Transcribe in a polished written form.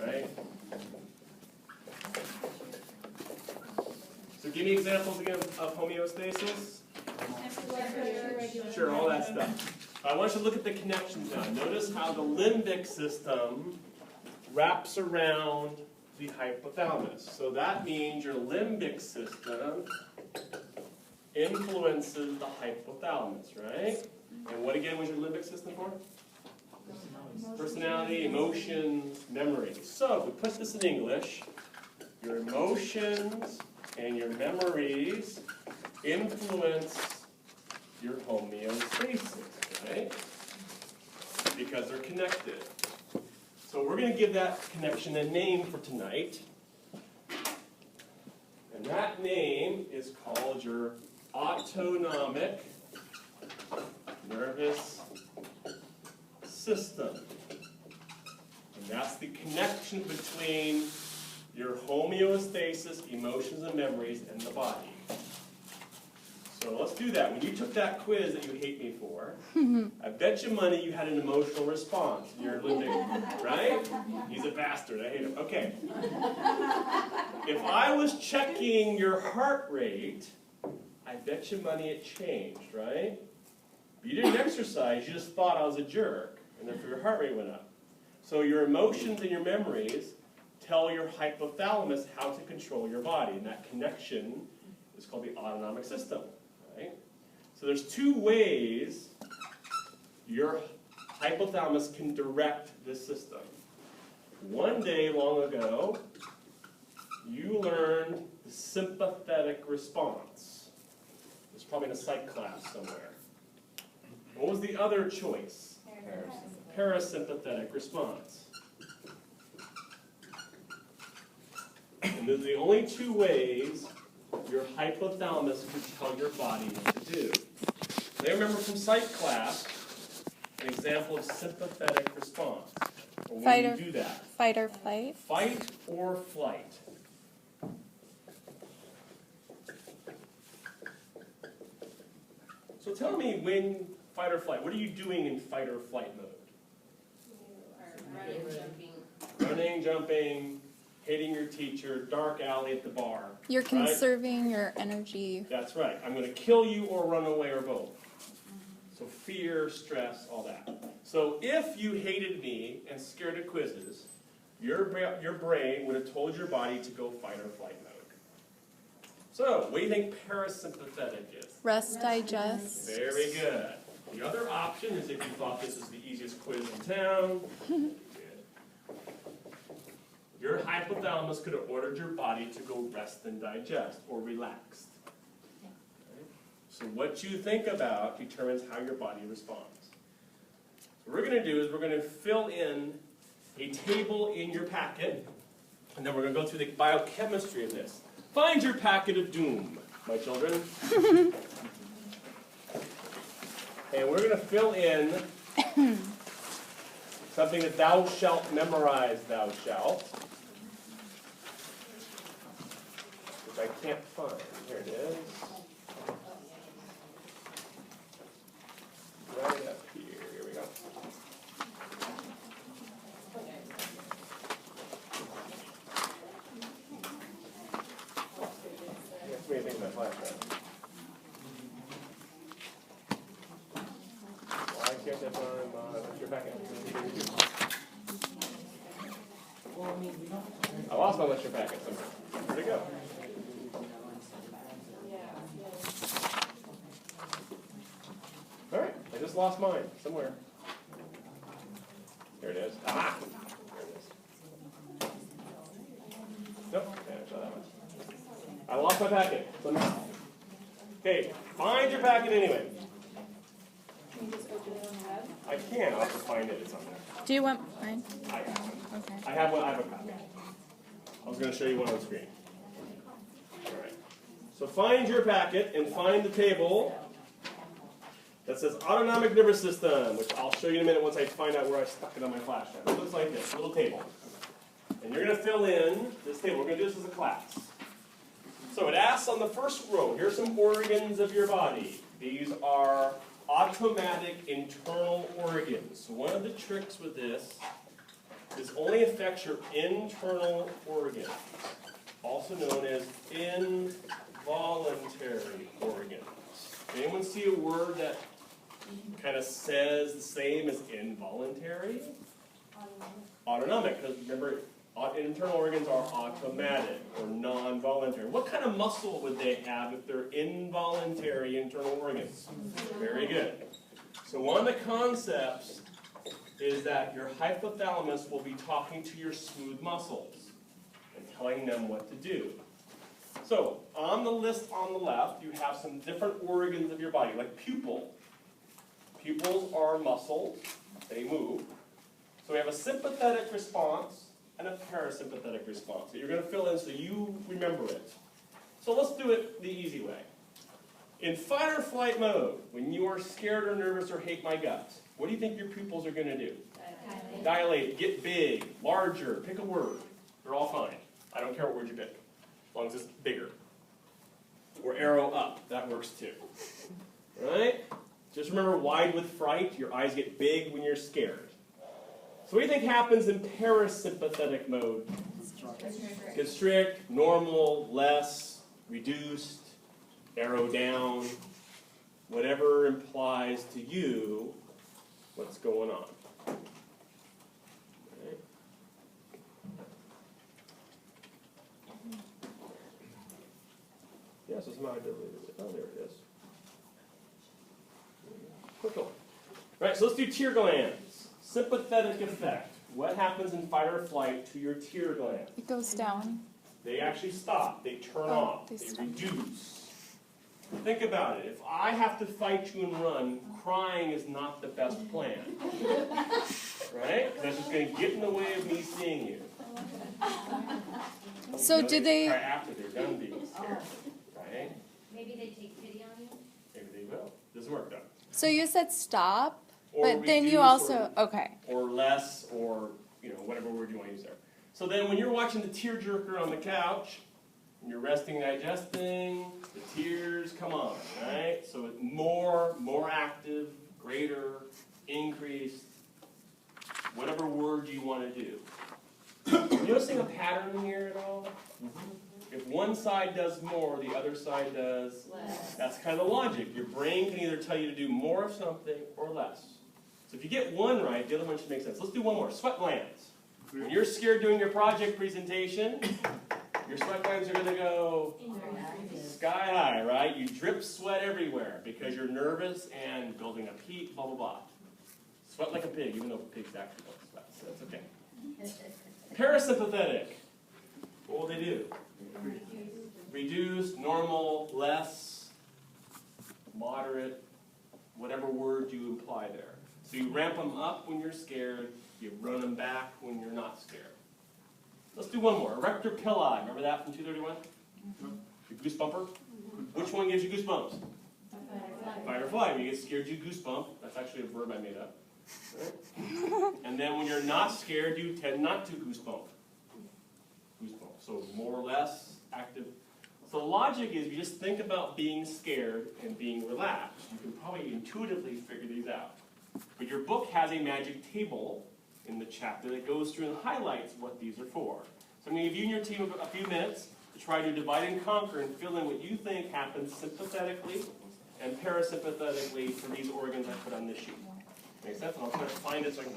right? So give me examples again of homeostasis. Sure, all that stuff. I want you to look at the connections now. Notice how the limbic system wraps around the hypothalamus. So that means your limbic system influences the hypothalamus, right? And what again was your limbic system for? Personality, emotions, memory. So if we put this in English, your emotions and your memories influence your homeostasis, right? Because they're connected. So we're going to give that connection a name for tonight. And that name is called your autonomic nervous system. And that's the connection between your homeostasis, emotions, and memories, and the body. So let's do that. When you took that quiz that you hate me for, I bet you money you had an emotional response. You're living, right? He's a bastard. I hate him. Okay. If I was checking your heart rate, I bet you money it changed, right? But you didn't exercise. You just thought I was a jerk, and therefore your heart rate went up. So your emotions and your memories tell your hypothalamus how to control your body, and that connection is called the autonomic system. Right? So there's two ways your hypothalamus can direct this system. One day long ago, you learned the sympathetic response. It's probably in a psych class somewhere. What was the other choice? Parasympathetic response. And those are the only two ways your hypothalamus can tell your body what to do. They remember from psych class an example of sympathetic response. Or when you do that. Fight or flight. Fight or flight. So tell me, when fight or flight, what are you doing in fight or flight mode? Running, jumping. Running, jumping, hating your teacher, dark alley at the bar. You're conserving your energy. That's right. I'm going to kill you or run away or both. So fear, stress, all that. So if you hated me and scared of quizzes, your brain would have told your body to go fight or flight mode. So what do you think parasympathetic is? Rest, digest. Very good. The other option is if you thought this is the easiest quiz in town. Your hypothalamus could have ordered your body to go rest and digest, or relaxed. Okay? So what you think about determines how your body responds. So what we're going to do is we're going to fill in a table in your packet, and then we're going to go through the biochemistry of this. Find your packet of doom, my children. And we're going to fill in something that thou shalt memorize, thou shalt. I can't find. Here it is. Right up here. Here we go. That's me thinking my flashlight. Why can't I find your packet? I lost my lecture packet somewhere. Where'd it go? All right, I just lost mine somewhere. Here it is. Ah! There it is. Nope, can't show that one. I lost my packet. Okay, find your packet anyway. Can you just open it on the web? I can. I'll have to find it. It's on there. Do you want mine? I have one. Okay. I have one. I have a copy. I was going to show you one on the screen. All right. So find your packet and find the table that says Autonomic Nervous System, which I'll show you in a minute once I find out where I stuck it on my flash drive. It looks like this, a little table. And you're going to fill in this table. We're going to do this as a class. So it asks on the first row, here's some organs of your body. These are automatic internal organs. So one of the tricks with this This only affects your internal organs, also known as involuntary organs. Anyone see a word that kind of says the same as involuntary? Autonomic, because remember, internal organs are automatic or non-voluntary. What kind of muscle would they have if they're involuntary internal organs? Very good. So one of the concepts is that your hypothalamus will be talking to your smooth muscles and telling them what to do. So on the list on the left, you have some different organs of your body, like pupil. Pupils are muscles. They move. So we have a sympathetic response and a parasympathetic response that you're going to fill in so you remember it. So let's do it the easy way. In fight or flight mode, when you are scared or nervous or hate my guts, what do you think your pupils are going to do? Dilate, get big, larger, pick a word. They're all fine. I don't care what word you pick, as long as it's bigger. Or arrow up, that works too. Right? Just remember, wide with fright, your eyes get big when you're scared. So what do you think happens in parasympathetic mode? Constrict, normal, less, reduced, arrow down, whatever implies to you what's going on. Right. Yes, it's my ability. Oh, there it is. Quick one. Right, so let's do tear glands. Sympathetic effect. What happens in fight or flight to your tear glands? It goes down. They actually stop. They turn off. They They stop. reduce. Think about it. If I have to fight you and run, crying is not the best plan. Right? That's just going to get in the way of me seeing you. So do they? Cry after they're done being scared. Right? Maybe they take pity on you? Maybe they will. Doesn't work though. So you said stop, Or but then you reduce also okay. or less, or whatever word you want to use there. So then when you're watching the tearjerker on the couch, and you're resting and digesting, the tears come on, right? So it's more active, greater, increased, whatever word you want to do. You noticing a pattern here at all? If one side does more, the other side does Less. That's kind of the logic. Your brain can either tell you to do more of something or less. So if you get one right, the other one should make sense. Let's do one more. Sweat glands. When you're scared doing your project presentation, your sweat glands are going to go sky high, right? You drip sweat everywhere because you're nervous and building up heat, blah, blah, blah. Sweat like a pig, even though pigs actually don't sweat, so that's okay. Parasympathetic. What will they do? Reduce, normal, less, moderate, whatever word you imply there. So you ramp them up when you're scared, you run them back when you're not scared. Let's do one more. Erector pili. Remember that from 231? Your goosebumper? Which one gives you goosebumps? Fight or flight. When you get scared, you goosebump. That's actually a verb I made up. Right? And then when you're not scared, you tend not to goosebump. Goosebump. So more or less active. So the logic is, you just think about being scared and being relaxed. You can probably intuitively figure these out. But your book has a magic table in the chapter that goes through and highlights what these are for. So I'm going to give you and your team a few minutes to try to divide and conquer and fill in what you think happens sympathetically and parasympathetically for these organs I put on this sheet. Make sense? And I'll try to find it so I can